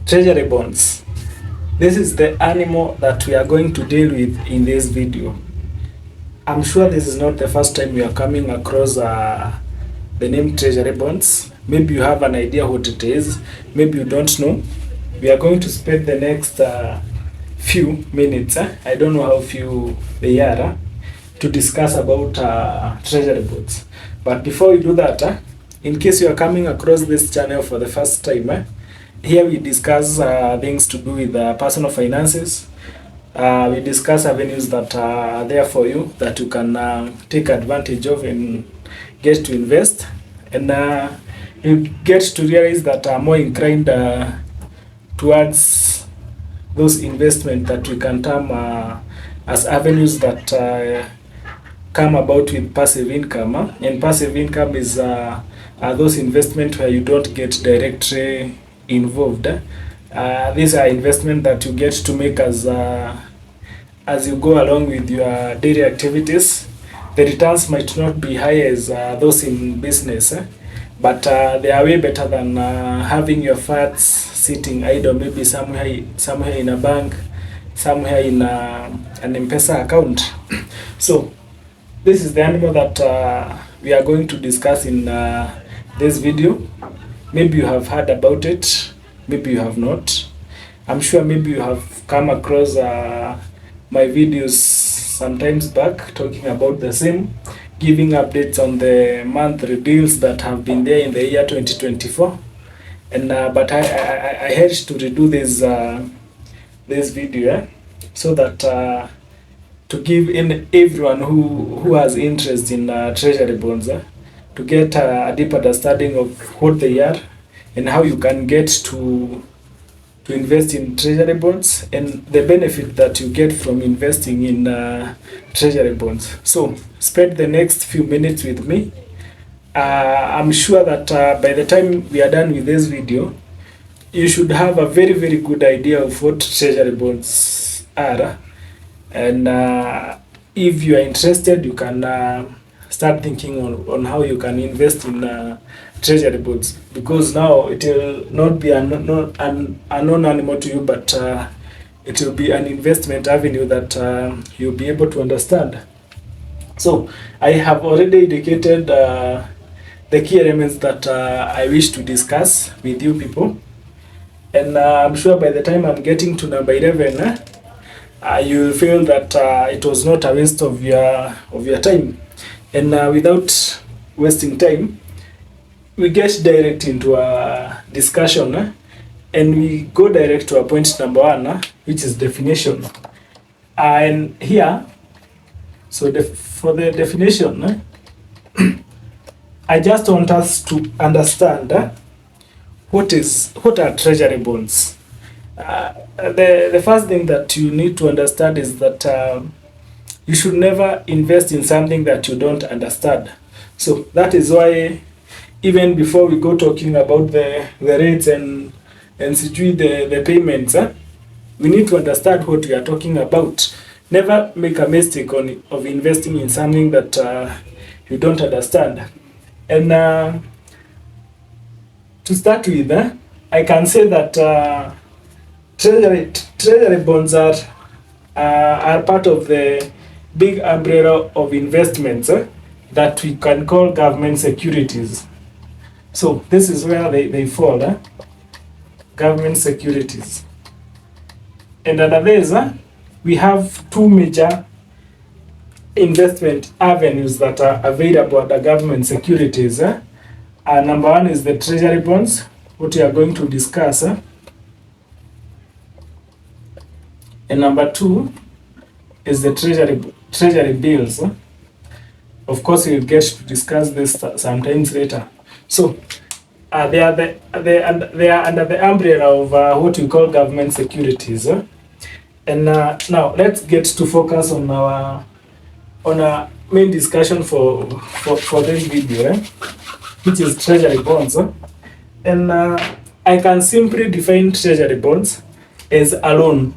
Treasury bonds. This is the animal that we are going to deal with in this video. I'm sure this is not the first time you are coming across the name Treasury bonds. Maybe you have an idea what it is. Maybe you don't know. We are going to spend the next few minutes, I don't know how few they are, to discuss about Treasury bonds. But before we do that, in case you are coming across this channel for the first time, here we discuss things to do with personal finances. We discuss avenues that are there for you that you can take advantage of and get to invest. And you get to realize that are more inclined towards those investments that we can term as avenues that come about with passive income. And passive income is those investments where you don't get directly involved. These are investments that you get to make as you go along with your daily activities. The returns might not be high as those in business, but they are way better than having your funds sitting idle, maybe somewhere in a bank, somewhere in an M-Pesa account. So this is the animal that we are going to discuss in this video. Maybe you have heard about it, maybe you have not. I'm sure maybe you have come across my videos sometimes back talking about the same, giving updates on the monthly deals that have been there in the year 2024. And but I had to redo this video so that to give in everyone who has interest in treasury bonds to get a deep understanding of what they are and how you can get to invest in treasury bonds and the benefit that you get from investing in treasury bonds. So spend the next few minutes with me. I'm sure that by the time we are done with this video, you should have a very, very good idea of what treasury bonds are. And if you are interested, you can start thinking on how you can invest in treasury bonds, because now it will not be an unknown animal to you, but it will be an investment avenue that you'll be able to understand. So I have already indicated the key elements that I wish to discuss with you people, and I'm sure by the time I'm getting to number 11, you will feel that it was not a waste of your time. And without wasting time, we get direct into a discussion, and we go direct to a point number 1, which is definition. And here, so for the definition, I just want us to understand what are treasury bonds. The first thing that you need to understand is that you should never invest in something that you don't understand. So that is why even before we go talking about the rates and the payments, we need to understand what we are talking about. Never make a mistake of investing in something that you don't understand. And to start with, I can say that treasury bonds are part of the big umbrella of investments that we can call government securities. So this is where they fall, government securities. And under this, we have two major investment avenues that are available under government securities. Number 1 is the treasury bonds, what we are going to discuss. And number 2 is the treasury bills. Of course, we'll get to discuss this sometimes later. So they are under the umbrella of what we call government securities. And now let's get to focus on our main discussion for this video, which is treasury bonds. And I can simply define treasury bonds as a loan.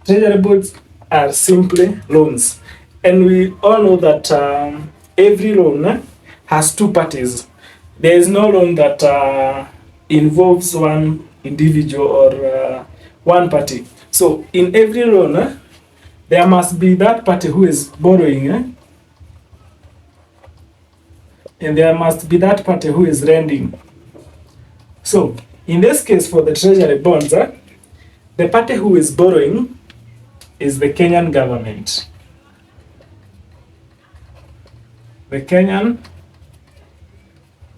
Treasury bonds are simply loans, and we all know that every loan has two parties. There is no loan that involves one individual or one party. So in every loan, there must be that party who is borrowing, and there must be that party who is lending. So in this case, for the treasury bonds, the party who is borrowing is the Kenyan government. The Kenyan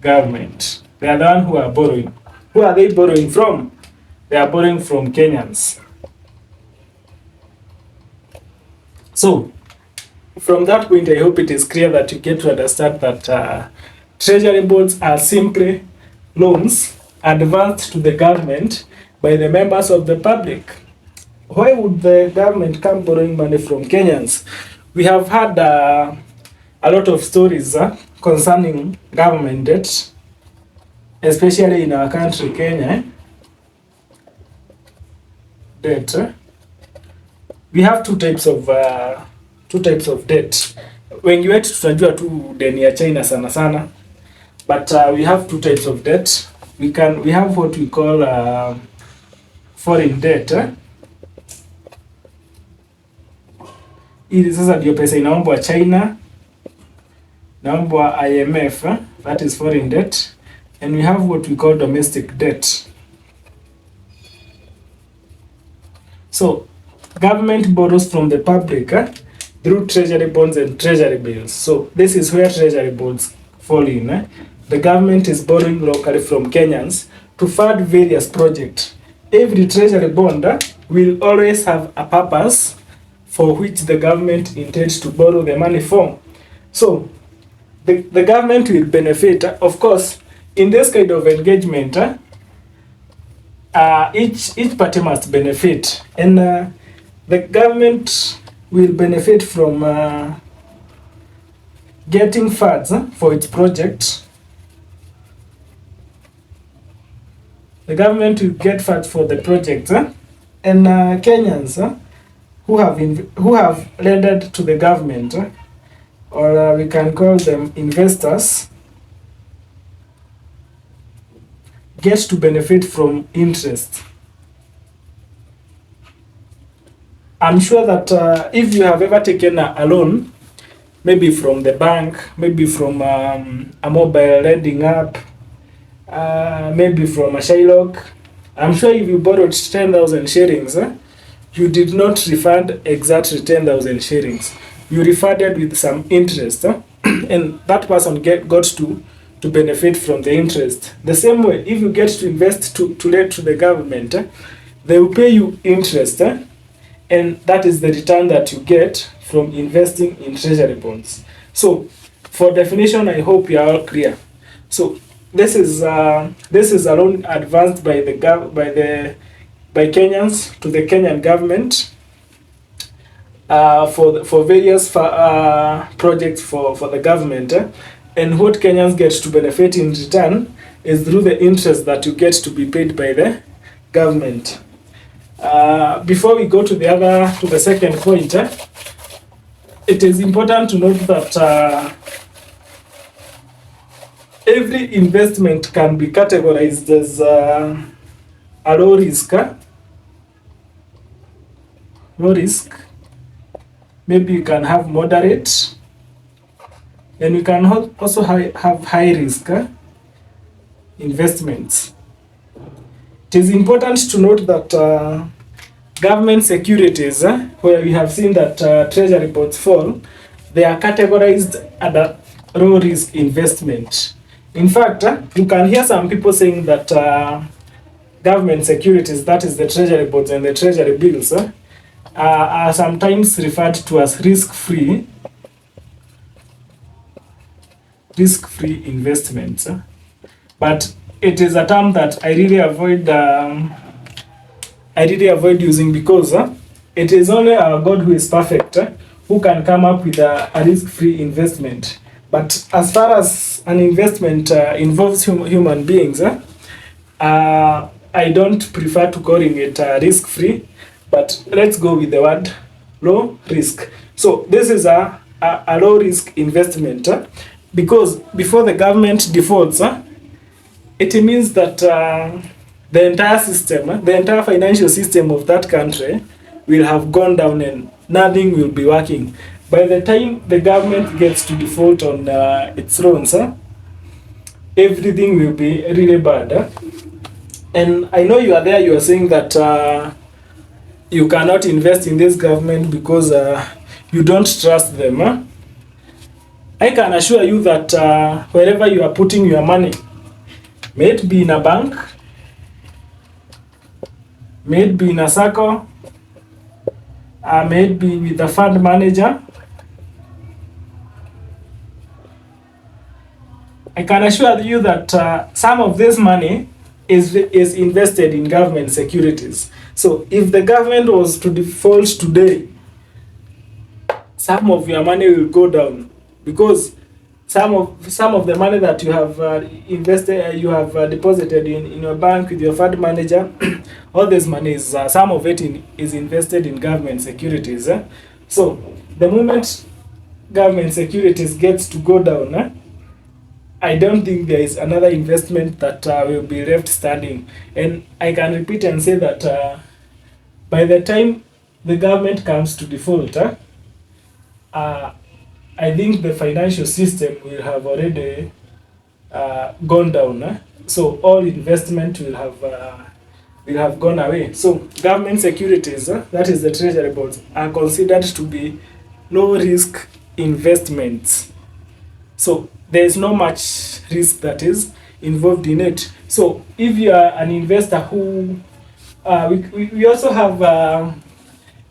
government. They are the one who are borrowing. Who are they borrowing from? They are borrowing from Kenyans. So, from that point, I hope it is clear that you get to understand that treasury bonds are simply loans advanced to the government by the members of the public. Why would the government come borrowing money from Kenyans? We have had a lot of stories concerning government debt, especially in our country, Kenya. Debt. We have two types of debt. Wengi wetu tunajua tu deni ya China sana sana, but we have two types of debt. We have what we call foreign debt. Ili sasa ndio pesa inaombwa China, naombwa IMF, that is foreign debt, and we have what we call domestic debt. So government borrows from the public through treasury bonds and treasury bills. So this is where treasury bonds fall in. The government is borrowing locally from Kenyans to fund various projects. Every treasury bond will always have a purpose for which the government intends to borrow the money from. So the government will benefit, of course, in this kind of engagement. Each party must benefit, and the government will benefit from getting funds for its project. The government will get funds for the project, and Kenyans who have lended to the government, or we can call them investors, get to benefit from interest. I'm sure that if you have ever taken a loan, maybe from the bank, maybe from a mobile lending app, maybe from a Shylock, I'm sure if you borrowed 10,000 shillings, you did not refund exactly 10,000 shillings. You refunded with some interest, and that person got to benefit from the interest. The same way, if you get to invest to lend to the government, they will pay you interest, and that is the return that you get from investing in treasury bonds. So, for definition, I hope you are all clear. So, this is a loan advanced by Kenyans to the Kenyan government for various projects for the government. And what Kenyans get to benefit in return is through the interest that you get to be paid by the government. Before we go to the second point, it is important to note that every investment can be categorized as a low risk. Low risk. Maybe you can have moderate. And we can also have high risk investments. It is important to note that government securities, where we have seen that treasury bonds fall, they are categorized under low risk investment. In fact, you can hear some people saying that government securities, that is the treasury bonds and the treasury bills, are sometimes referred to as risk-free investments, but it is a term that I really avoid using, because it is only our God who is perfect who can come up with a risk-free investment. But as far as an investment involves human beings, I don't prefer to calling it risk-free, but let's go with the word low risk. So this is a low risk investment, because before the government defaults, it means that the entire system, the entire financial system of that country will have gone down and nothing will be working. By the time the government gets to default on its loans, everything will be really bad. And I know you are there, you are saying that you cannot invest in this government because you don't trust them. I can assure you that wherever you are putting your money, may it be in a bank, may it be in a circle, may it be with a fund manager, I can assure you that some of this money is invested in government securities. So if the government was to default today, some of your money will go down, because some of the money that you have invested, you have deposited in your bank with your fund manager, all this money is some of it is invested in government securities. So the moment government securities gets to go down, I don't think there is another investment that will be left standing. And I can repeat and say that by the time the government comes to default, I think the financial system will have already gone down. So all investment will have gone away. So government securities, that is the treasury bonds, are considered to be low risk investments. So there is no much risk that is involved in it. So if you are an investor who, we also have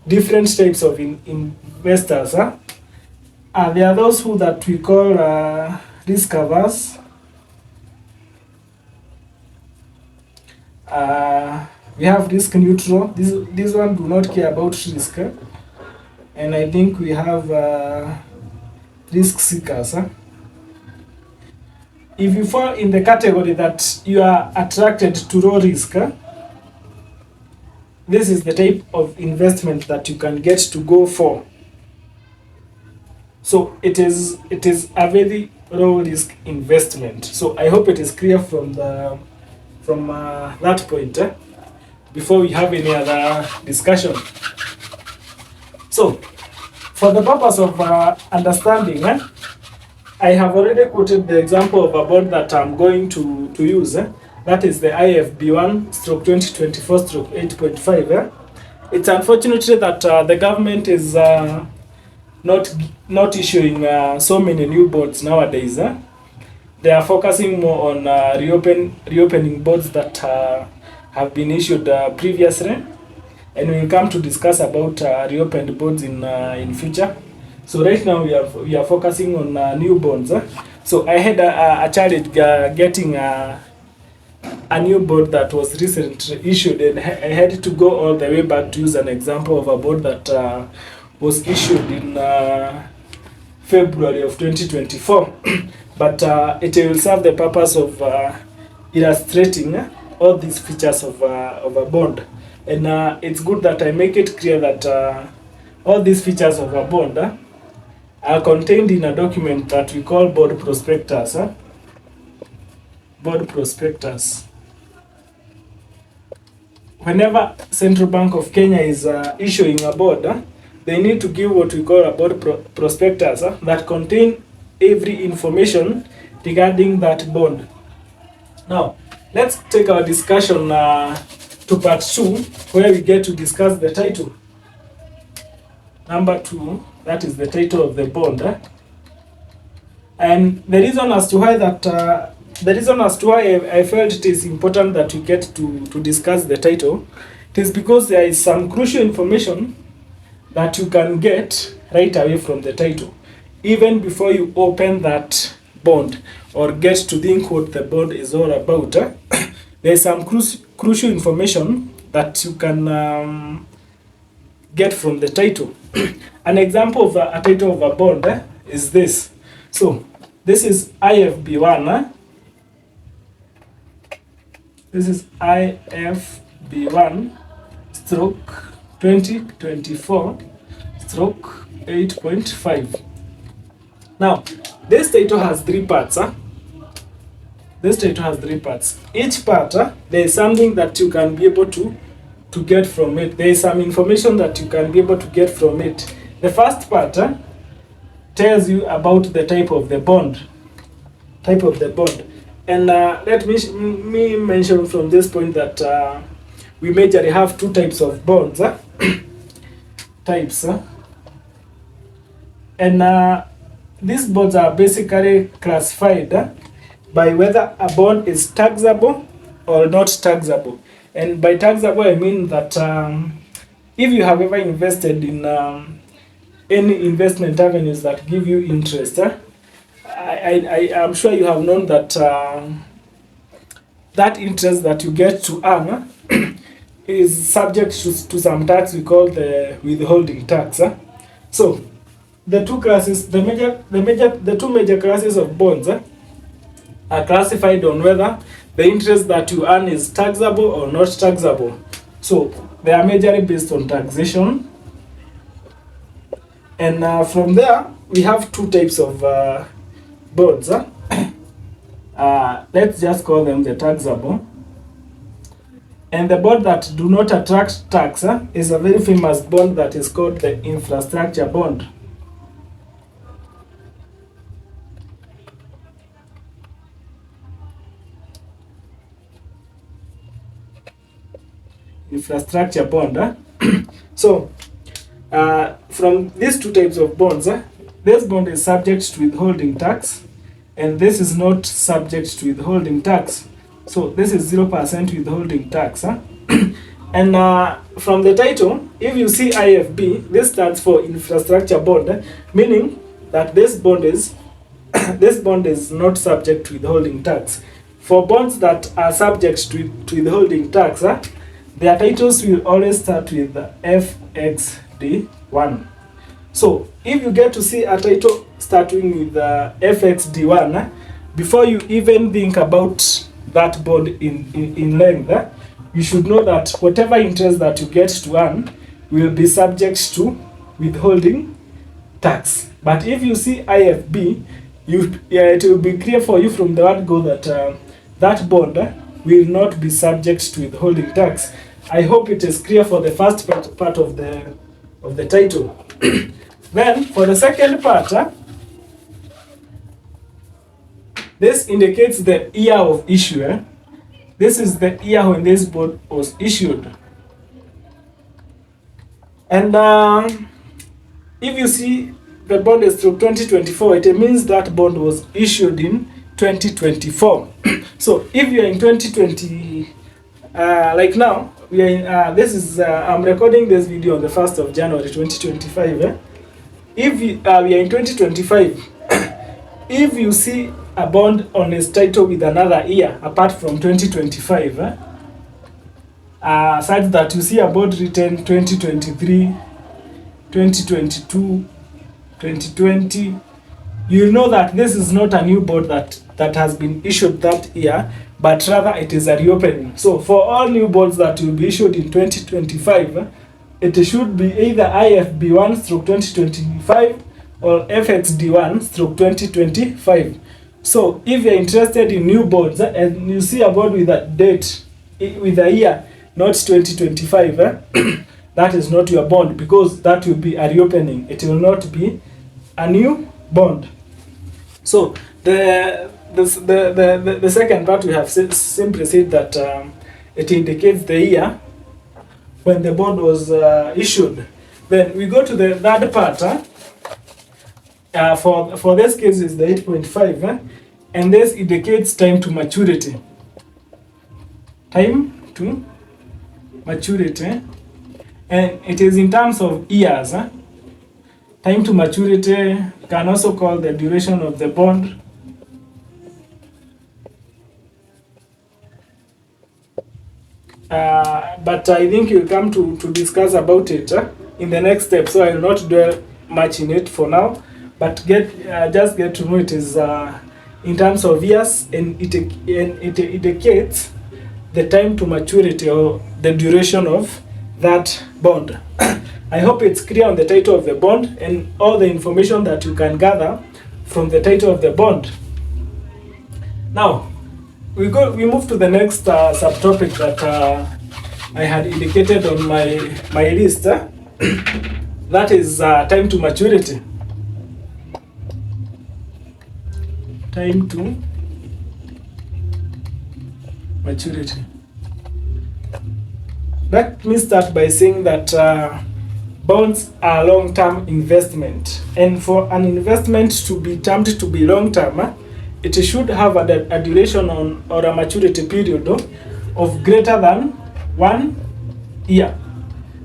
different types of investors. There are those who that we call risk averse. We have risk neutral. This one do not care about risk. And I think we have risk seekers. If you fall in the category that you are attracted to low risk, this is the type of investment that you can get to go for. So it is a very low risk investment. So I hope it is clear from that point before we have any other discussion. So for the purpose of understanding, I have already quoted the example of a bond that I'm going to use. That is the IFB1 stroke 2024 stroke 8.5. It's unfortunately that the government is not issuing so many new bonds nowadays. They are focusing more on reopening bonds that have been issued previously, and we will come to discuss about reopened bonds in future. So right now we are focusing on new bonds. So I had a challenge getting a new bond that was recently issued, and I had to go all the way back to use an example of a bond that was issued in February of 2024. But it will serve the purpose of illustrating all these features of a bond. And it's good that I make it clear that all these features of a bond are contained in a document that we call bond prospectus. Bond prospectus. Whenever Central Bank of Kenya is issuing a bond, they need to give what we call a bond prospectus that contain every information regarding that bond. Now, let's take our discussion to part 2, where we get to discuss the title. Number 2, that is the title of the bond. And the reason as to why I felt it is important that we get to discuss the title, it is because there is some crucial information that you can get right away from the title, even before you open that bond or get to think what the bond is all about. There is some crucial information that you can get from the title. An example of a title of a bond is this. So this is IFB1. This is IFB1 stroke 2024 stroke 8.5. Now, this title has 3 parts. This title has 3 parts. Each part, there is something that you can be able to get from it. There is some information that you can be able to get from it. The first part tells you about the type of the bond. And let me mention from this point that we majorly have 2 types of bonds. And these bonds are basically classified by whether a bond is taxable or not taxable. And by taxable, I mean that if you have ever invested in any investment avenues that give you interest, I'm sure you have known that that interest that you get to earn is subject to some tax we call the withholding tax. So the two major classes of bonds are classified on whether the interest that you earn is taxable or not taxable. So they are majorly based on taxation. And from there, we have 2 types of bonds. Let's just call them the taxable. And the bond that do not attract tax is a very famous bond that is called the infrastructure bond. Infrastructure bond. So from these 2 types of bonds, this bond is subject to withholding tax, and this is not subject to withholding tax. So this is 0% withholding tax. And from the title, if you see IFB, this stands for infrastructure bond, meaning that this bond is not subject to withholding tax. For bonds that are subject to withholding tax, their titles will always start with FXD1. So if you get to see a title starting with FXD1, before you even think about that bond in length, you should know that whatever interest that you get to earn will be subject to withholding tax. But if you see IFB, it will be clear for you from the word go that that bond will not be subject to withholding tax. I hope it is clear for the first part of the title. Then for the second part, this indicates the year of issue. This is the year when this bond was issued. And if you see the bond is through 2024, it means that bond was issued in 2024. So if you are in 2020, like now, we are in, I'm recording this video on the 1st of January 2025. If we are in 2025, if you see a bond on its title with another year apart from 2025, such that you see a bond written 2023, 2022, 2020, you know that this is not a new bond that has been issued that year, but rather it is a reopening. So for all new bonds that will be issued in 2025, it should be either IFB1/2025 or FXD1/2025. So if you're interested in new bonds and you see a bond with a date, with a year, not 2025, that is not your bond, because that will be a reopening. It will not be a new bond. So the second part, we have simply said that it indicates the year when the bond was issued. Then we go to the third part. For this case is the 8.5, and this indicates time to maturity. Time to maturity, and it is in terms of years. Time to maturity, you can also call the duration of the bond. But I think you'll come to discuss about it in the next step, so I will not dwell much in it for now. But just get to know it is in terms of years, and it indicates the time to maturity or the duration of that bond. I hope it's clear on the title of the bond and all the information that you can gather from the title of the bond. Now, We move to the next subtopic that I had indicated on my list. That is time to maturity. Time to maturity. Let me start by saying that bonds are long-term investment, and for an investment to be termed to be long-term, it should have a duration or a maturity period of greater than 1 year.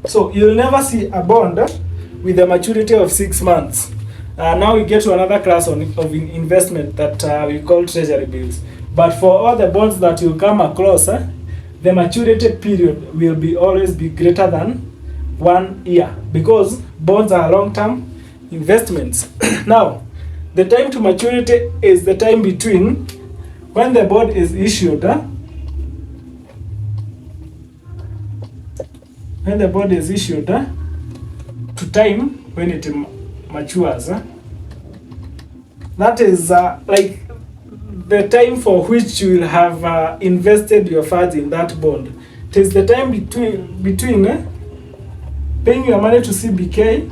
So you'll never see a bond with a maturity of 6 months. Now we get to another class of investment that we call treasury bills. But for all the bonds that you come across, the maturity period will always be greater than 1 year, because bonds are long-term investments. Now, the time to maturity is the time between when the bond is issued, to time when it matures. That is like the time for which you will have invested your funds in that bond. It is the time between paying your money to CBK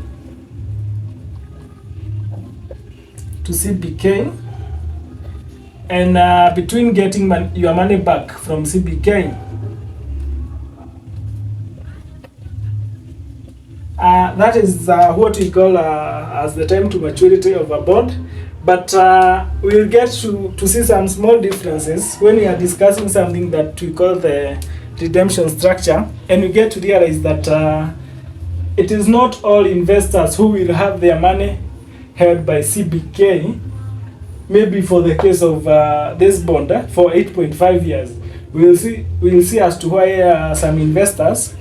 and between getting your money back from CBK. That is what we call as the time to maturity of a bond. But we'll get to see some small differences when we are discussing something that we call the redemption structure, and we get to realize that it is not all investors who will have their money held by CBK, maybe for the case of this bond for 8.5 years. We'll see as to why some investors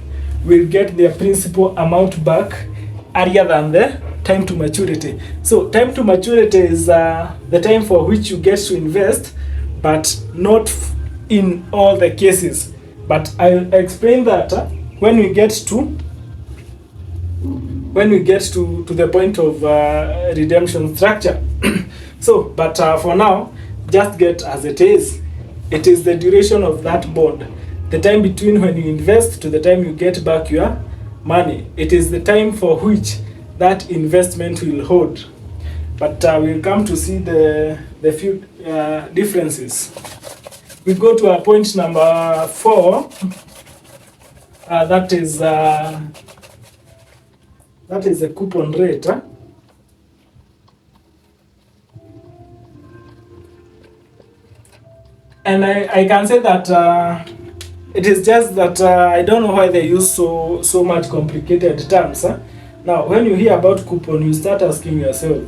will get their principal amount back earlier than the time to maturity. So time to maturity is the time for which you get to invest, but not in all the cases. But I'll explain that when we get to the point of redemption structure. So, but for now, just get as it is. It is the duration of that bond, the time between when you invest to the time you get back your money. It is the time for which that investment will hold. But we'll come to see the few differences. We go to point number 4. That is the coupon rate. And I can say that it is just that I don't know why they use so much complicated terms. Now, when you hear about coupon, you start asking yourself,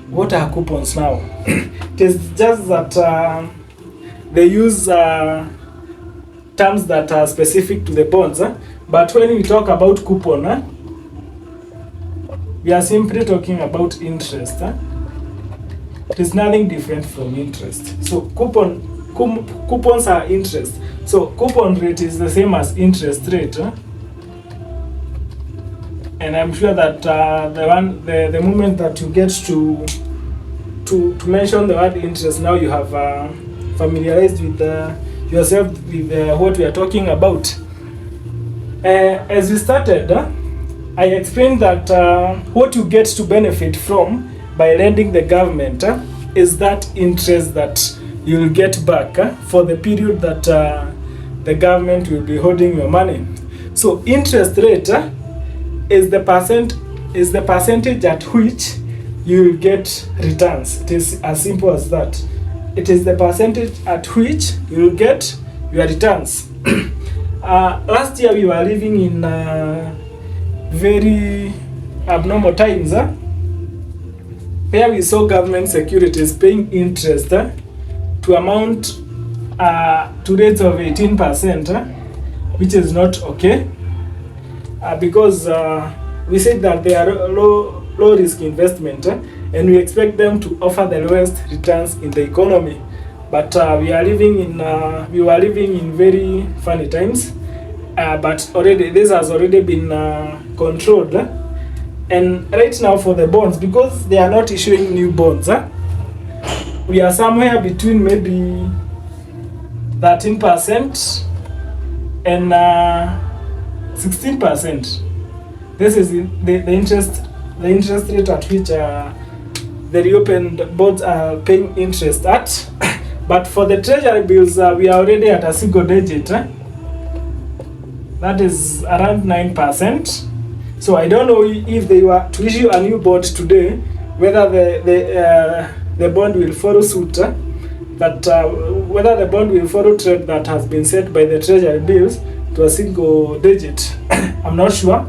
what are coupons now? It is just that they use terms that are specific to the bonds. But when we talk about coupon, we are simply talking about interest. It is nothing different from interest. So coupons are interest. So coupon rate is the same as interest rate. And I'm sure that the moment that you get to mention the word interest, now you have familiarized with yourself with what we are talking about. As we started, I explained that what you get to benefit from by lending the government is that interest that you'll get back for the period that the government will be holding your money. So interest rate is the percentage at which you will get returns. It is as simple as that. It is the percentage at which you will get your returns. Last year we were living in very abnormal times, where we saw government securities paying interest to amount to rates of 18%, which is not okay, because we said that they are low risk investment, and we expect them to offer the lowest returns in the economy. But we were living in very funny times. But already this has already been controlled. And right now for the bonds, because they are not issuing new bonds, we are somewhere between maybe 13% and 16%. This is the interest rate at which the reopened bonds are paying interest at. But for the treasury bills, we are already at a single digit. That is around 9%. So I don't know if they were to issue a new bond today, whether the bond will follow suit. But whether the bond will follow trend that has been set by the treasury bills to a single digit, I'm not sure.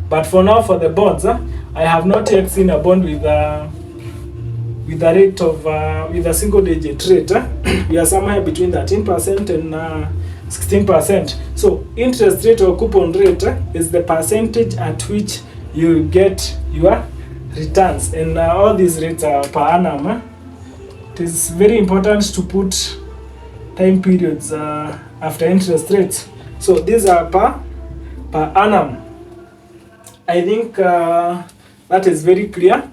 But for now, for the bonds, I have not yet seen a bond with a rate of with a single digit rate. We are somewhere between 13% and 16%. So interest rate or coupon rate is the percentage at which you get your returns, and all these rates are per annum. It is very important to put time periods after interest rates. So these are per annum. I think that is very clear.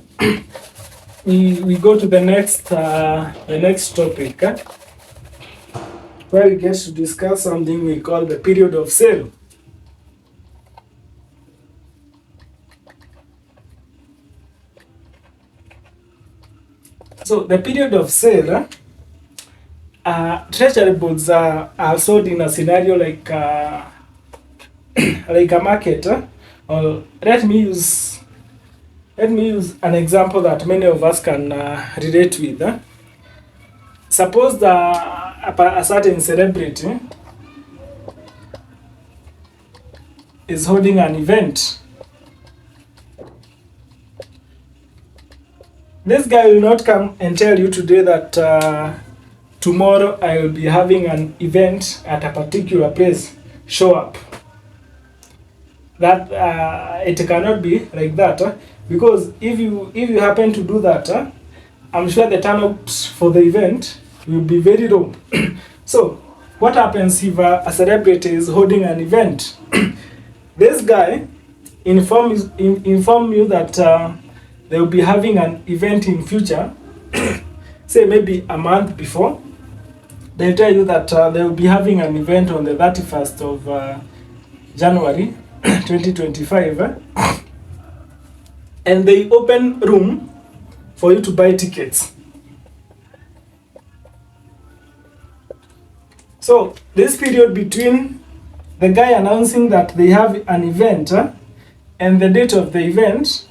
We go to the next topic, where we get to discuss something we call the period of sale. So the period of sale, treasury bonds are sold in a scenario like a market. Or let me use an example that many of us can relate with. Suppose a certain celebrity is holding an event. This guy will not come and tell you today that tomorrow I will be having an event at a particular place. Show up. That it cannot be like that, because if you happen to do that, I'm sure the turnout for the event will be very low. So what happens if a celebrity is holding an event? This guy inform you that they will be having an event in future, say maybe a month before. They tell you that they will be having an event on the 31st of January 2025, and they open room for you to buy tickets. So this period between the guy announcing that they have an event and the date of the event,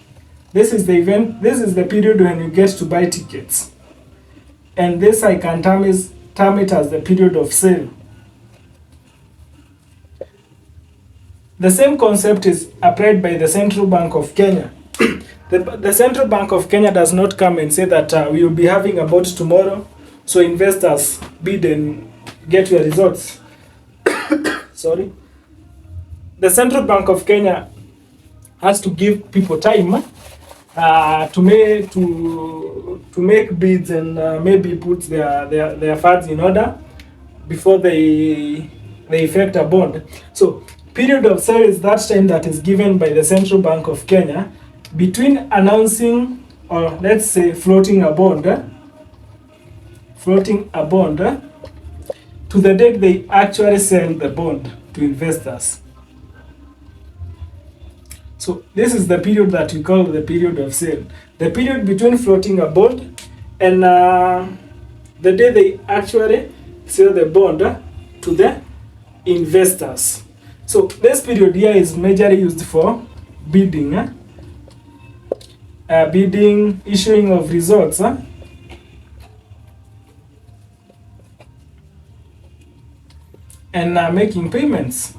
this is the period when you get to buy tickets, and this I can term it as the period of sale. The same concept is applied by the Central Bank of Kenya. The Central Bank of Kenya does not come and say that we will be having a vote tomorrow, so investors bid and get your results. Sorry. The Central Bank of Kenya has to give people time to make bids and maybe put their funds in order before they effect a bond. So period of sale is that time that is given by the Central Bank of Kenya between announcing, or let's say floating a bond to the date they actually sell the bond to investors. So this is the period that we call the period of sale. The period between floating a bond and the day they actually sell the bond to the investors. So this period here is majorly used for bidding, issuing of results, and making payments.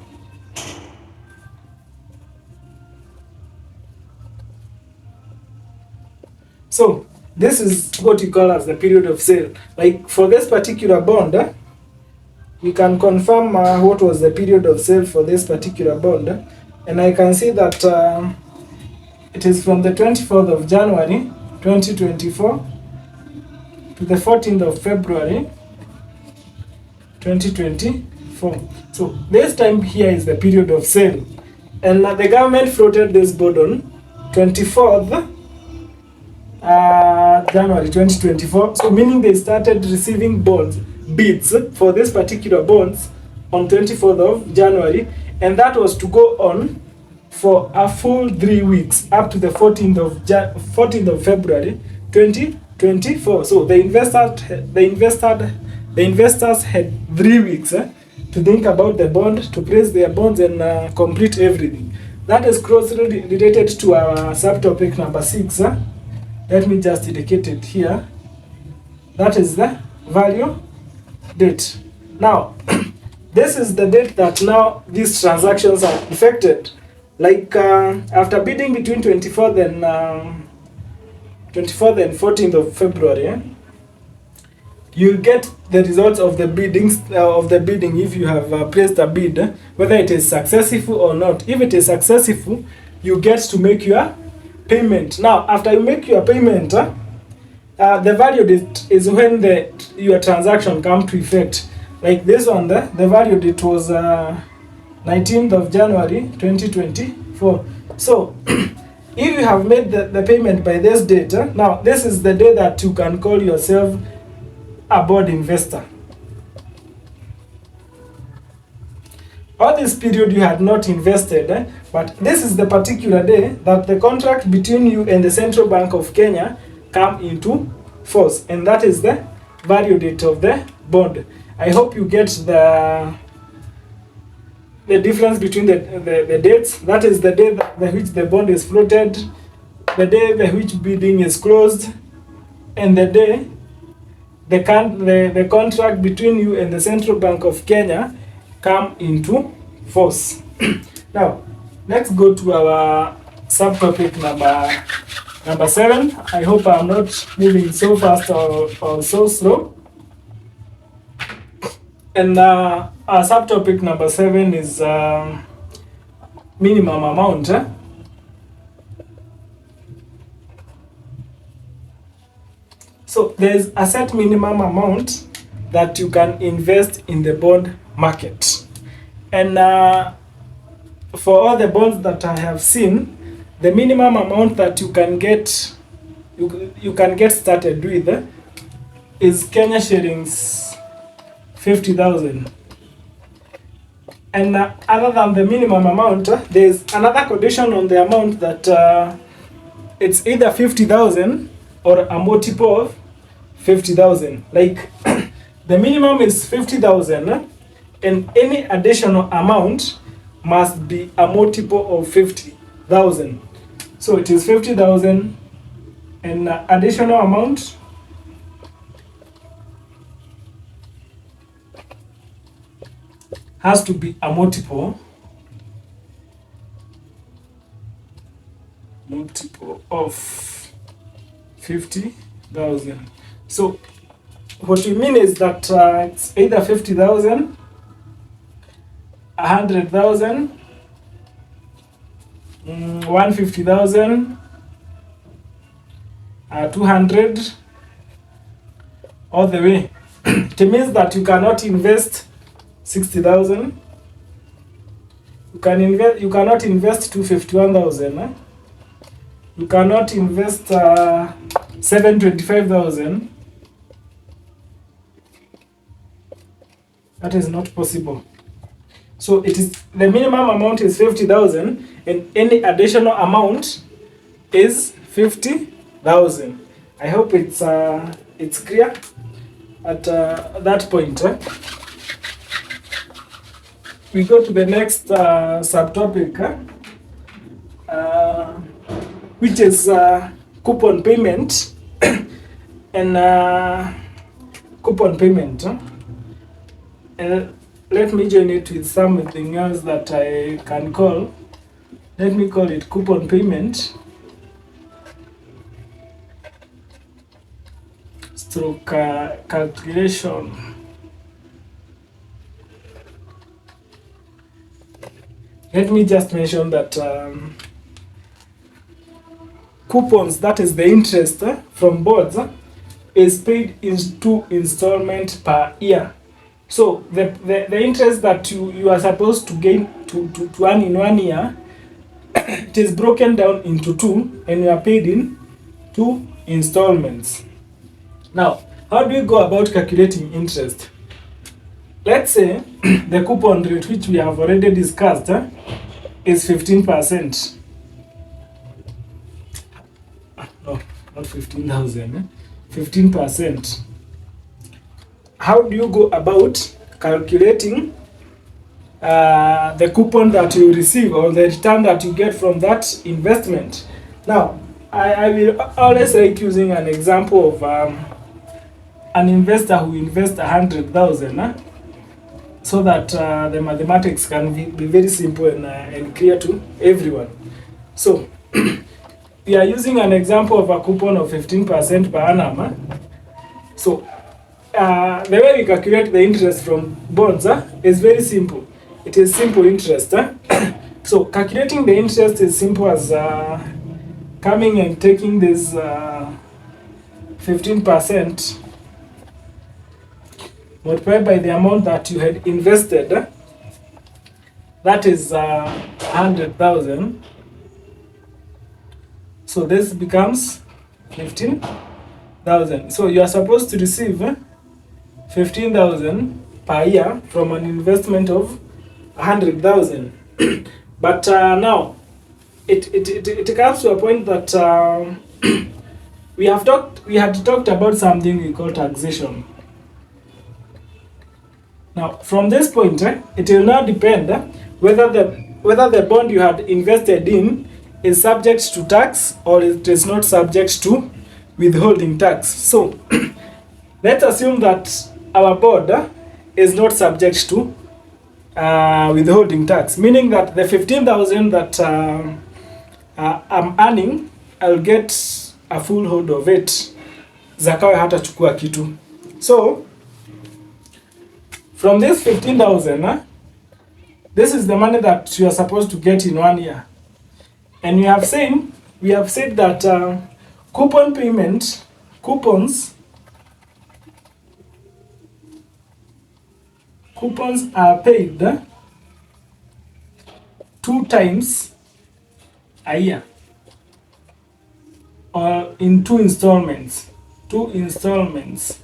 So this is what we call as the period of sale. Like for this particular bond, we can confirm what was the period of sale for this particular bond, and I can see that it is from the 24th of January 2024 to the 14th of February 2024. So this time here is the period of sale, and the government floated this bond on 24th January 2024. So meaning they started receiving bonds bids for this particular bonds on 24th of January, and that was to go on for a full 3 weeks up to the 14th of February 2024. So the investors had 3 weeks to think about the bond, to place their bonds, and complete everything. That is closely related to our subtopic number 6. Let me just indicate it here. That is the value date. Now, this is the date that now these transactions are effected. Like after bidding between 24th and 14th of February, you get the results of the bidding if you have placed a bid, whether it is successful or not. If it is successful, you get to make your payment. Now, after you make your payment, the value date is when your transaction come to effect. Like this one, the value date was 19th of January 2024. So, if you have made the payment by this date, now this is the day that you can call yourself a bond investor. All this period you had not invested, but this is the particular day that the contract between you and the Central Bank of Kenya come into force, and that is the value date of the bond. I hope you get the difference between the dates. That is the day by which the bond is floated, the day by which bidding is closed, and the day the contract between you and the Central Bank of Kenya come into force. Now, let's go to our subtopic number 7. I hope I'm not moving so fast or so slow. And our subtopic number 7 is minimum amount. So there's a set minimum amount that you can invest in the bond market. And for all the bonds that I have seen, the minimum amount that you can get started with is Kenya shillings 50,000. And other than the minimum amount, there's another condition on the amount that it's either 50,000 or a multiple of 50,000. Like the minimum is 50,000, and any additional amount must be a multiple of 50,000. So it is 50,000, and additional amount has to be a multiple of 50,000. So what we mean is that it's either 50,000, 100,000, 150,000, 200, all the way. It means that you cannot invest 60,000. You cannot invest 251,000. You cannot invest 725,000. That is not possible. So it is the minimum amount is 50,000, and any additional amount is 50,000. I hope it's clear at that point. We go to the next subtopic, which is coupon payment and coupon payment. And let me join it with something else that I can call. Let me call it coupon payment stroke calculation. Let me just mention that coupons, that is the interest from bonds, is paid in 2 installments per year. So the interest that you are supposed to gain to earn in 1 year, it is broken down into 2, and you are paid in 2 installments. Now, how do you go about calculating interest? let's say the coupon rate, which we have already discussed, is 15%. No, not 15,000. 15%. How do you go about calculating the coupon that you receive or the return that you get from that investment? Now, I will always like using an example of an investor who invests 100,000, so that the mathematics can be very simple and clear to everyone. So, we are using an example of a coupon of 15% per annum. So, the way we calculate the interest from bonds is very simple. It is simple interest. So, calculating the interest is simple as coming and taking this 15% multiplied by the amount that you had invested. That is 100,000. So this becomes 15,000. So you are supposed to receive 15,000 per year from an investment of 100,000. But now it comes to a point that we had talked about something we call taxation. Now from this point, it will now depend whether the bond you had invested in is subject to tax or it is not subject to withholding tax. So let's assume that our bond is not subject to withholding tax, meaning that the 15,000 that I'm earning, I'll get a full hold of it. Zakawe hata chukua kitu. So from this 15,000, this is the money that you are supposed to get in 1 year. And we have said that coupons are paid 2 times a year, or in 2 installments. 2 installments.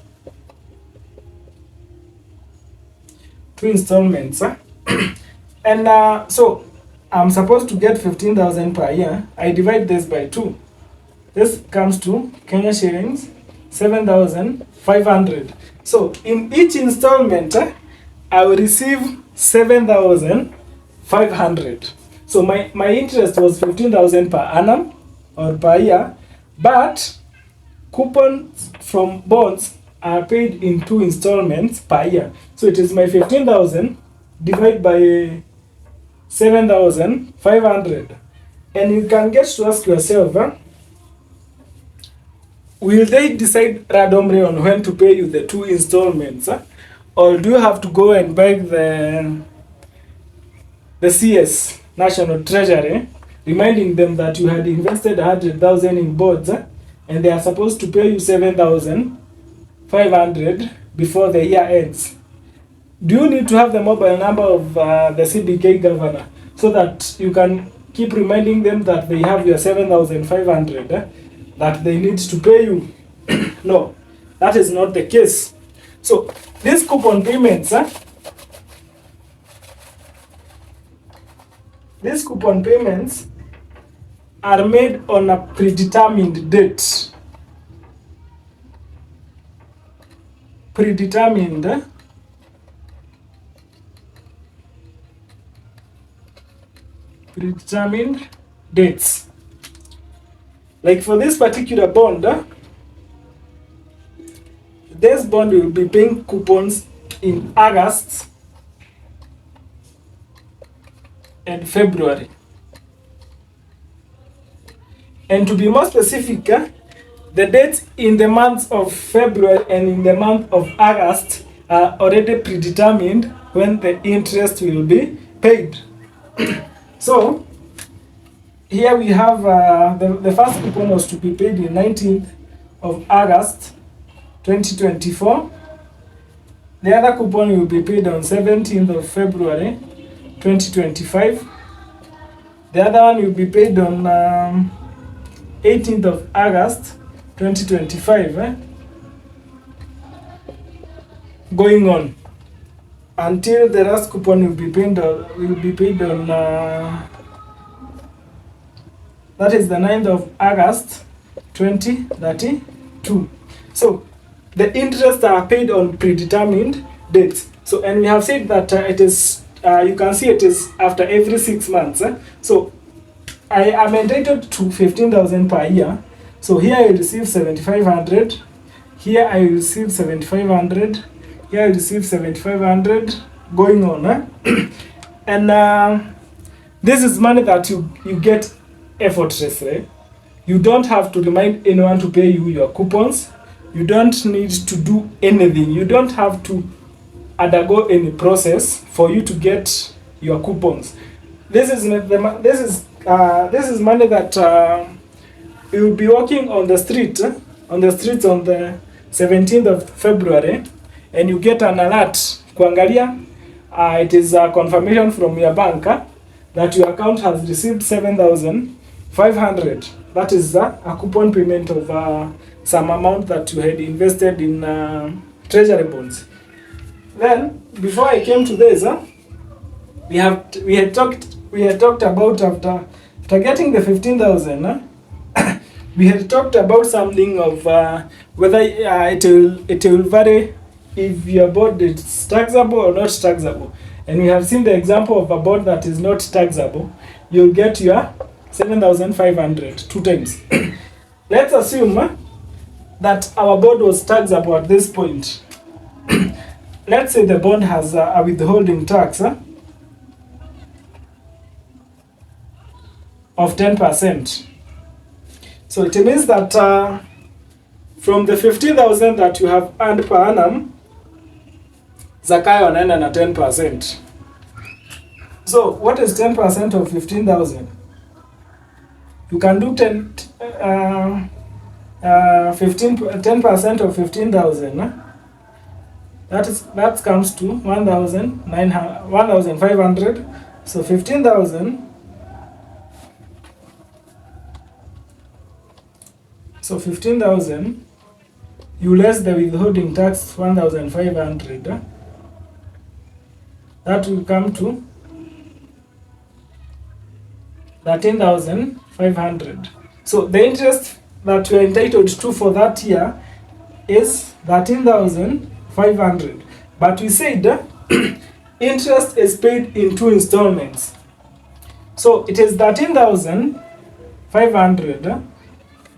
And so I'm supposed to get 15,000 per year. I divide this by 2. This comes to Kenya shillings 7,500. So in each installment, I will receive 7,500. So my interest was 15,000 per annum or per year, but coupons from bonds are paid in 2 installments per year. So it is my 15,000 divided by 7,500. And you can get to ask yourself, will they decide randomly on when to pay you the 2 installments? Or do you have to go and beg the CS, National Treasury, reminding them that you had invested 100,000 in bonds and they are supposed to pay you 7,500 before the year ends? Do you need to have the mobile number of the CBK governor so that you can keep reminding them that they have your 7,500 that they need to pay you? No, that is not the case. So these coupon payments, are made on a predetermined date. Predetermined dates. Like for this particular bond, this bond will be paying coupons in August and February. And to be more specific, the dates in the months of February and in the month of August are already predetermined when the interest will be paid. So here we have the first coupon was to be paid in 19th of August 2024. The other coupon will be paid on 17th of February 2025. The other one will be paid on 18th of August 2025. Going on. until the last coupon will be paid on that is the 9th of August 2032. So the interests are paid on predetermined dates. So, and we have said that it is you can see it is after every 6 months. So I am entitled to 15,000 per year. So here I receive 7,500. Here I receive 7,500. Here I receive 7,500. Going on. And this is money that you get effortlessly. You don't have to remind anyone to pay you your coupons. You don't need to do anything. You don't have to undergo any process for you to get your coupons. This is money that you will be walking on the streets on the 17th of February, and you get an alert. Kuangalia, it is a confirmation from your banker that your account has received 7,500. That is a coupon payment of some amount that you had invested in treasury bonds. Then, before I came to this, we had talked about after getting the 15,000. We had talked about something of whether it will vary if your bond is taxable or not taxable. And we have seen the example of a bond that is not taxable. You'll get your 7,500 two times. Let's assume that our bond was taxable at this point. Let's say the bond has a withholding tax of 10%. So it means that from the 15,000 that you have earned per annum, Zakayo wanaenda na 10%. So what is 10% of 15,000? You can do 10% of 15,000. That comes to 1,500. So 15,000. So 15,000. You less the withholding tax 1,500. That will come to 13,500. So the interest that you are entitled to for that year is 13,500. But we said interest is paid in 2 installments. So it is 13,500.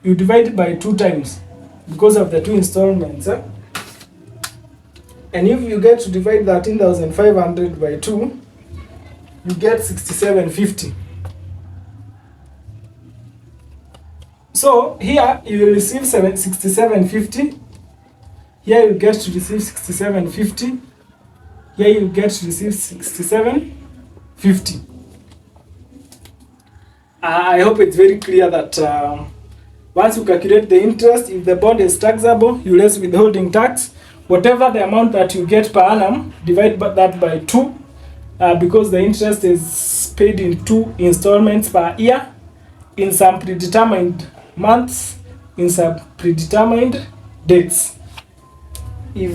You divide by 2 times because of the 2 installments. And if you get to divide 13,500 by 2, you get 6750. So here you will receive 6750. Here you get to receive 6750. Here you get to receive 6750. I hope it's very clear that once you calculate the interest, if the bond is taxable, you less withholding tax. Whatever the amount that you get per annum, divide that by 2, because the interest is paid in 2 installments per year, in some predetermined months, in some predetermined dates. If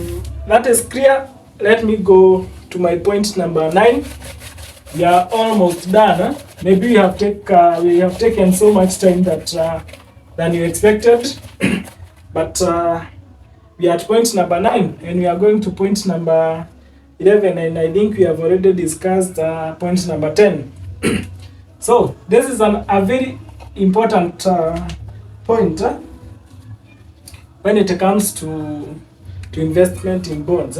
that is clear, let me go to my point number 9. We are almost done. Maybe we have taken so much time that than you expected, but we are at point number 9, and we are going to point number 11, and I think we have already discussed point number 10. So this is a very important point when it comes to investment in bonds.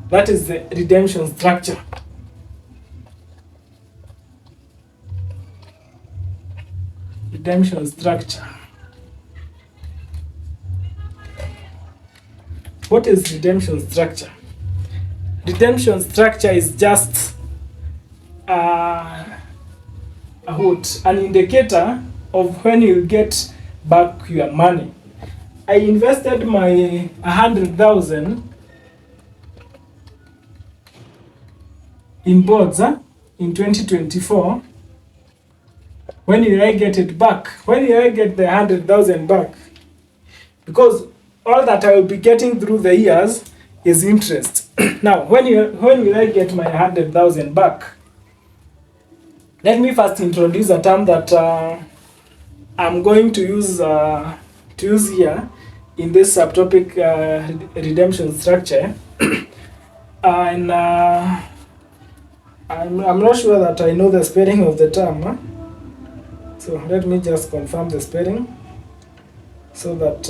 That is the redemption structure. Redemption structure. What is redemption structure? Redemption structure is just an indicator of when you get back your money. I invested my 100,000 in bonds in 2024. When will I get it back? When will I get the 100,000 back? Because all that I will be getting through the years is interest. Now, when will I get my 100,000 back? Let me first introduce a term that I'm going to use here in this subtopic, redemption structure. And I'm not sure that I know the spelling of the term. Huh? So let me just confirm the spelling so that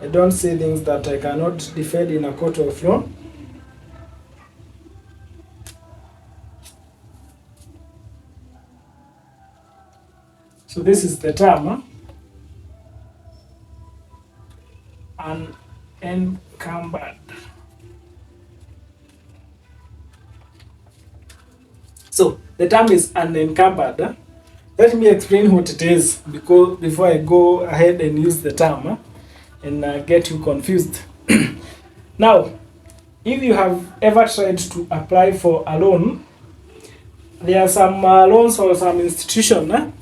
I don't say things that I cannot defend in a court of law. So this is the term, unencumbered. So the term is unencumbered. Let me explain what it is before I go ahead and use the term and get you confused. Now, if you have ever tried to apply for a loan, there are some loans or some institution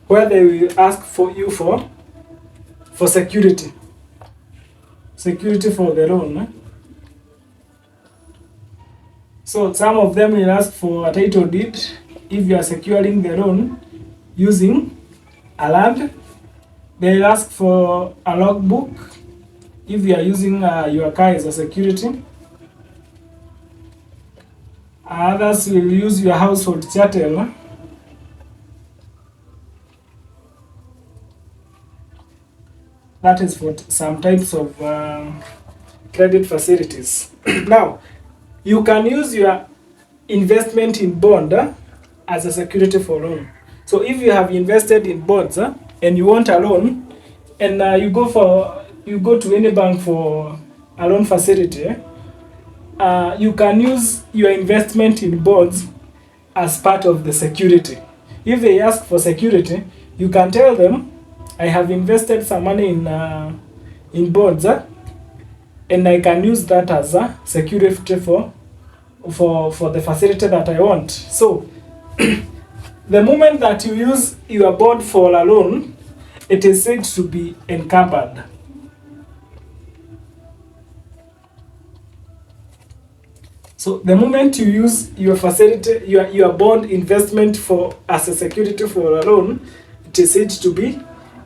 where they will ask for you for security for the loan. So some of them will ask for a title deed if you are securing the loan using a land. They will ask for a logbook if you are using your car as a security. Others will use your household chattel. That is for some types of credit facilities. Now, you can use your investment in bond as a security for loan. So if you have invested in bonds and you want a loan, and you go to any bank for a loan facility, you can use your investment in bonds as part of the security. If they ask for security, you can tell them, I have invested some money in bonds, and I can use that as a security for the facility that I want. So the moment that you use your bond for a loan, it is said to be encumbered. So the moment you use your facility, your bond investment as a security for a loan, it is said to be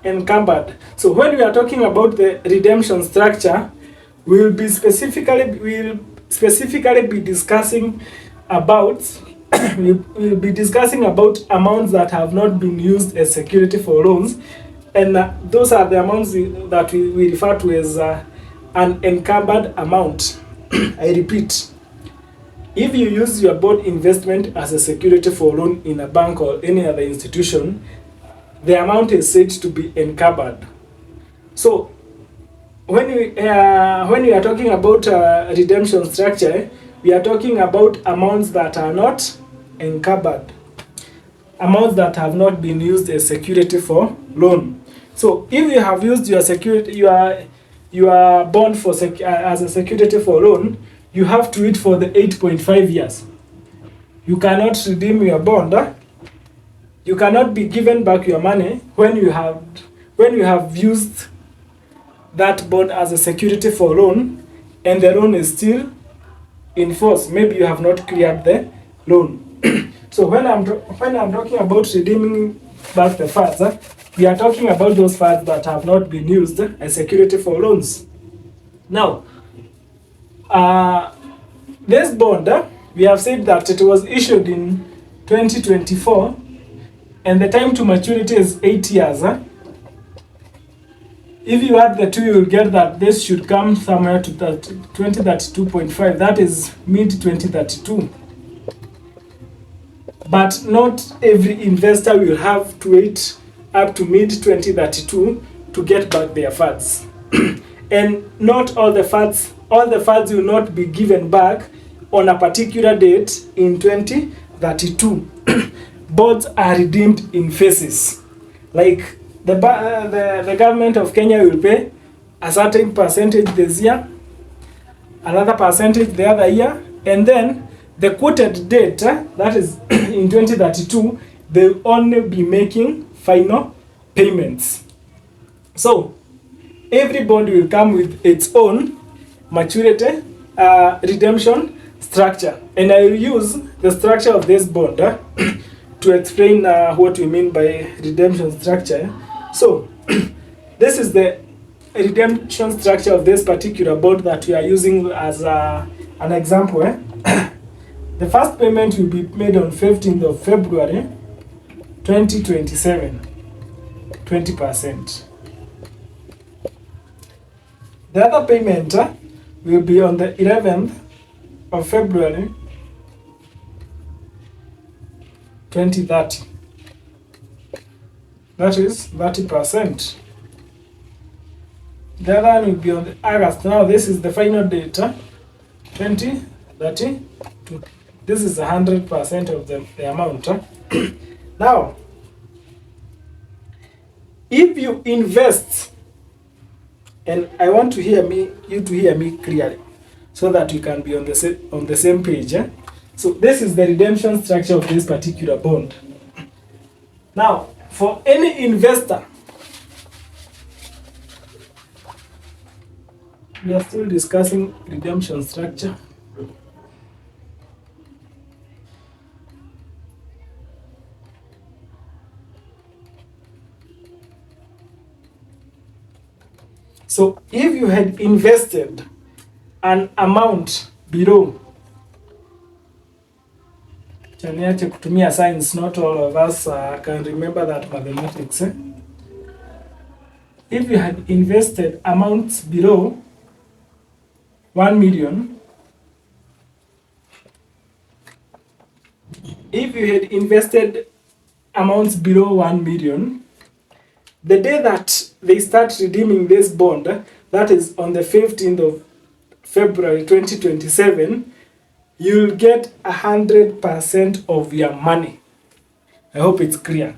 encumbered. So when we are talking about the redemption structure, we'll specifically be discussing about we'll be discussing about amounts that have not been used as security for loans, and those are the amounts that we refer to as an encumbered amount. I repeat, if you use your bond investment as a security for loan in a bank or any other institution, the amount is said to be encumbered. So when we are talking about redemption structure, we are talking about amounts that are not encumbered, amounts that have not been used as security for loan. So if you have used your security, your bond as a security for loan, you have to wait for the 8.5 years. You cannot redeem your bond. You cannot be given back your money when you have used that bond as a security for loan and the loan is still in force. Maybe you have not cleared the loan. So when I'm talking about redeeming back the funds, we are talking about those funds that have not been used as security for loans. Now, this bond, we have said that it was issued in 2024, and the time to maturity is 8 years. If you add the two, you will get that this should come somewhere to 2032.5. That is mid-2032. But not every investor will have to wait up to mid-2032 to get back their funds. And not all the funds will not be given back on a particular date in 2032. Bonds are redeemed in phases. Like the government of Kenya will pay a certain percentage this year, another percentage the other year, and then the quoted date, that is in 2032, they will only be making final payments. So every bond will come with its own maturity redemption structure, and I will use the structure of this bond to explain what we mean by redemption structure. So this is the redemption structure of this particular bond that we are using as an example. The first payment will be made on 15th of February 2027, 20%. The other payment will be on the 11th of February 2030. That is 30%. The other one will be on the August. Now this is the final date, 2030. This is 100% of the amount. Now, if you invest, and I want to you to hear me clearly, so that you can be on the same page. So this is the redemption structure of this particular bond. Now, for any investor, we are still discussing redemption structure. So if you had invested an amount below, chaniache kutumia science, not all of us can remember that mathematics. If you had invested amounts below 1 million, if you had invested amounts below 1 million, the day that they start redeeming this bond, that is on the 15th of February 2027, you'll get 100% of your money. I hope it's clear.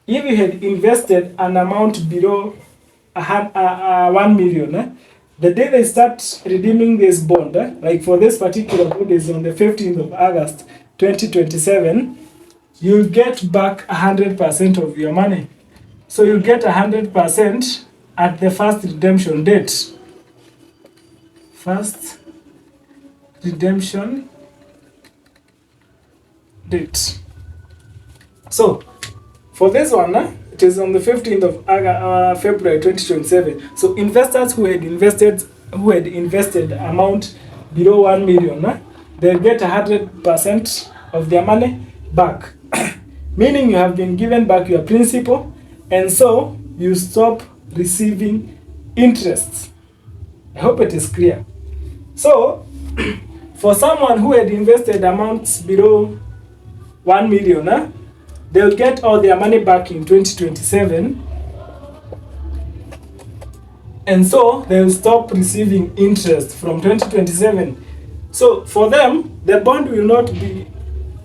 If you had invested an amount below 1 million, the day they start redeeming this bond, like for this particular bond is on the 15th of August 2027, you'll get back 100% of your money. So you get 100% at the first redemption date. First redemption date. So for this one, it is on the 15th of February 2027. So investors who had invested amount below 1 million, they'll get 100% of their money back. Meaning you have been given back your principal, and so you stop receiving interest. I hope it is clear. So, for someone who had invested amounts below 1 million, they'll get all their money back in 2027. And so they'll stop receiving interest from 2027. So for them, the bond will not be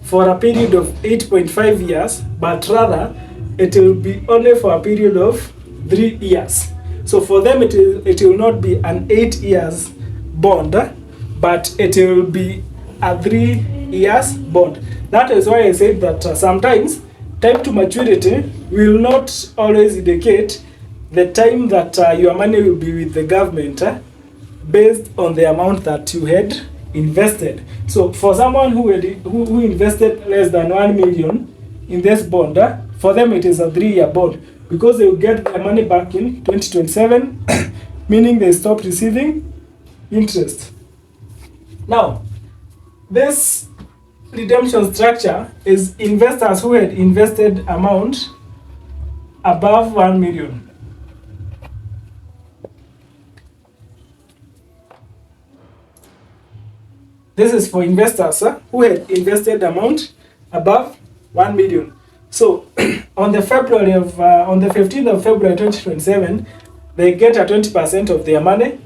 for a period of 8.5 years, but rather it will be only for a period of 3 years. So for them, it will not be an 8 years bond, but it will be a 3 years bond. That is why I said that sometimes time to maturity will not always indicate the time that your money will be with the government based on the amount that you had invested. So for someone who invested less than 1 million in this bond, for them it is a 3-year bond because they will get their money back in 2027, meaning they stop receiving interest. Now, this redemption structure is investors who had invested amount above 1 million. This is for investors who had invested amount above 1 million. So on the 15th of February 2027, they get a 20% of their money.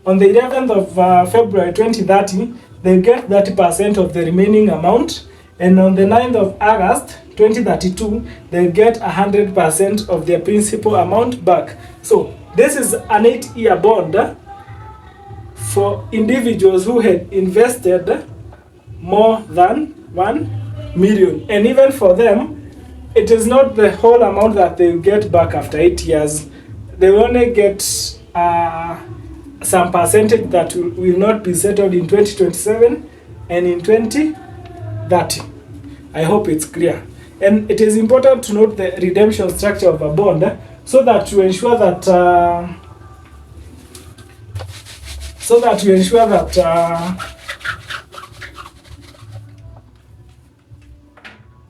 On the 11th of February 2030, they get 30% of the remaining amount. And on the 9th of August 2032, they get 100% of their principal amount back. So this is an 8-year bond for individuals who had invested more than 1 million. And even for them, it is not the whole amount that they will get back after 8 years. They will only get some percentage that will not be settled in 2027 and in 2030. I hope it's clear. And it is important to note the redemption structure of a bond so that to ensure that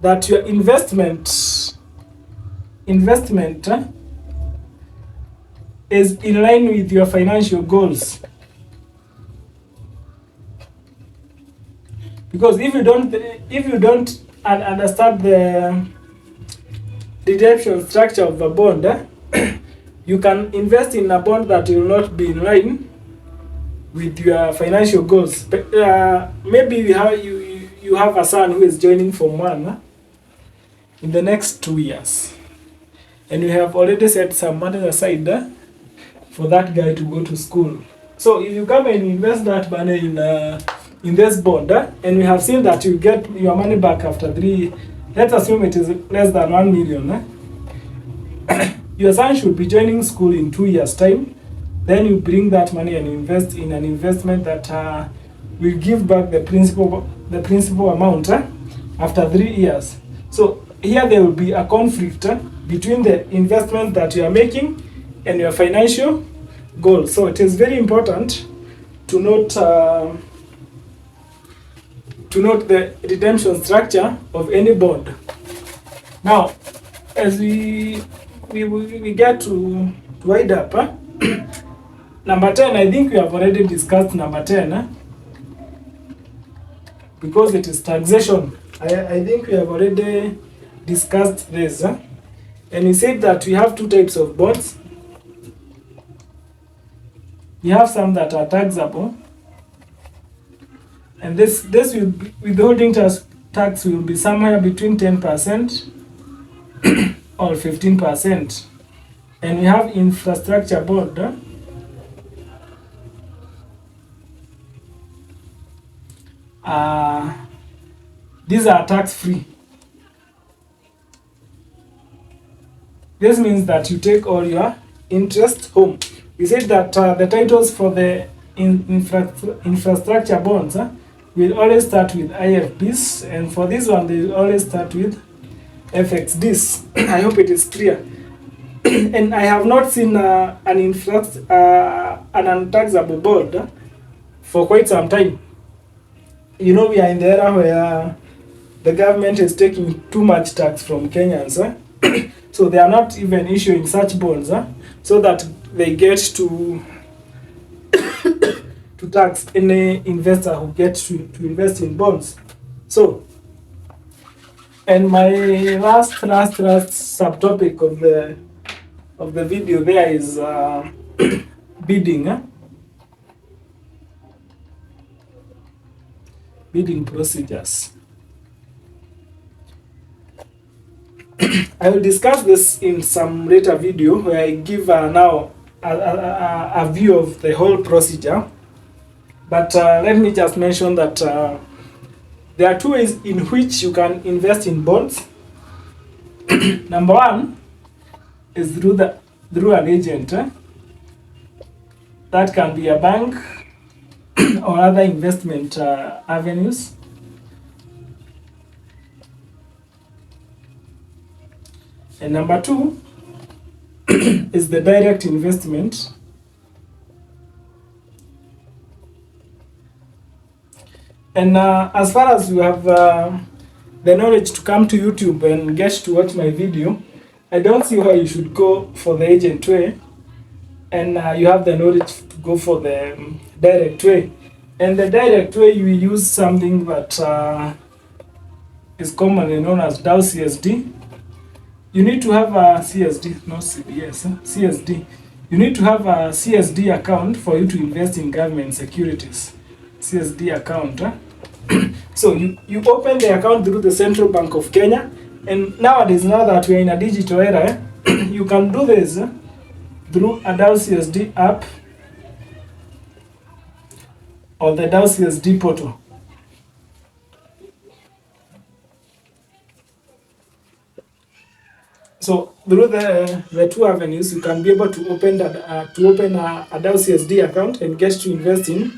that your investment is in line with your financial goals. Because if you don't understand the redemption structure of a bond, you can invest in a bond that will not be in line with your financial goals. But, maybe you have a son who is joining Form 1 in the next 2 years, and you have already set some money aside for that guy to go to school. So if you come and invest that money in this bond, and we have seen that you get your money back after 3, let's assume it is less than 1 million. Your son should be joining school in 2 years' time. Then you bring that money and invest in an investment that will give back the principal amount after 3 years. So here there will be a conflict between the investment that you are making and your financial goals. So it is very important to note the redemption structure of any bond. Now, as we get to wind up, number 10, I think we have already discussed number 10, because it is taxation. I think we have already discussed this, and we said that we have 2 types of bonds. We have some that are taxable, and this withholding tax will be somewhere between 10% or 15%. And we have infrastructure bond. These are tax-free. This means that you take all your interest home. We said that the titles for the infrastructure bonds will always start with IFBs, and for this one they will always start with FXDs. I hope it is clear. And I have not seen an untaxable bond for quite some time. You know, we are in the era where the government is taking too much tax from Kenyans. So they are not even issuing such bonds so that they get to tax any investor who gets to invest in bonds. So, and my last subtopic of the video there is bidding. Bidding procedures. I will discuss this in some later video where I give now a view of the whole procedure. But let me just mention that there are 2 ways in which you can invest in bonds. Number 1 is through an agent. That can be a bank or other investment avenues. And number 2 is the direct investment. And as far as you have the knowledge to come to YouTube and get to watch my video, I don't see why you should go for the agent way, and you have the knowledge to go for the direct way. And the direct way, you will use something that is commonly known as DAO CSD. You need to have a CSD, not CDS, CSD. You need to have a CSD account for you to invest in government securities. CSD account. So you open the account through the Central Bank of Kenya, and nowadays, now that we are in a digital era, you can do this through a DAO CSD app or the DAO CSD portal. So through the two avenues, you can be able to open a DAO CSD account and get to invest in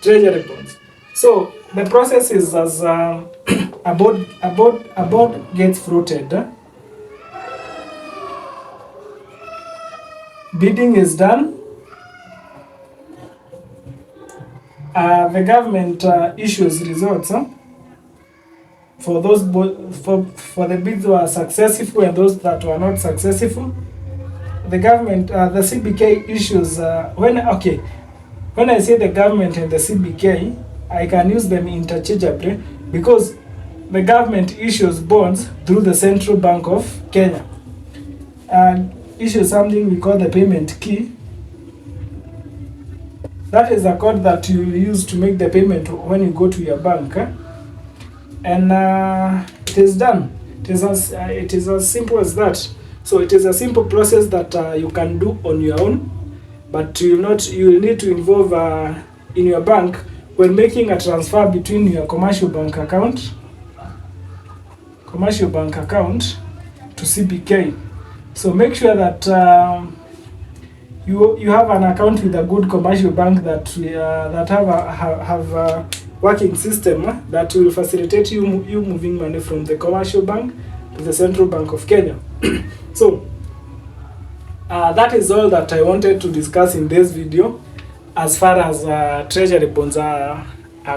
treasury bonds. So the process is as a board gets floated, bidding is done, the government issues results for those for the bids that were successful and those that were not successful. The government, the CBK issues when I say the government and the CBK, I can use them interchangeably because the government issues bonds through the Central Bank of Kenya and issues something we call the payment key. That is a code that you use to make the payment when you go to your bank, and it is done. It is as simple as that. So it is a simple process that you can do on your own, but you will need to involve in your bank when making a transfer between your commercial bank account to CBK. So make sure that you have an account with a good commercial bank that have a working system that will facilitate you moving money from the commercial bank to the Central Bank of Kenya. So that is all that I wanted to discuss in this video as far as treasury bonds are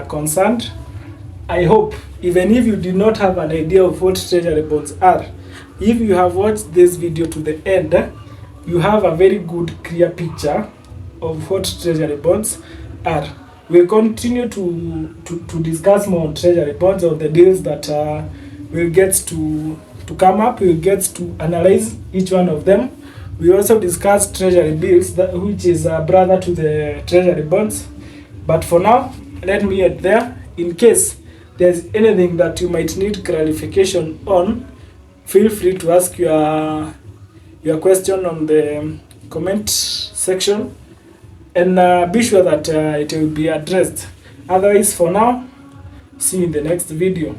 concerned. I hope, even if you did not have an idea of what treasury bonds are, if you have watched this video to the end, you have a very good clear picture of what treasury bonds are. We'll continue to discuss more on treasury bonds, on the deals that we'll get to come up. We'll get to analyze each one of them. We also discuss treasury bills, which is a brother to the treasury bonds. But for now, let me end there. In case there's anything that you might need clarification on, feel free to ask your question on the comment section, and be sure that it will be addressed. Otherwise, for now, see you in the next video.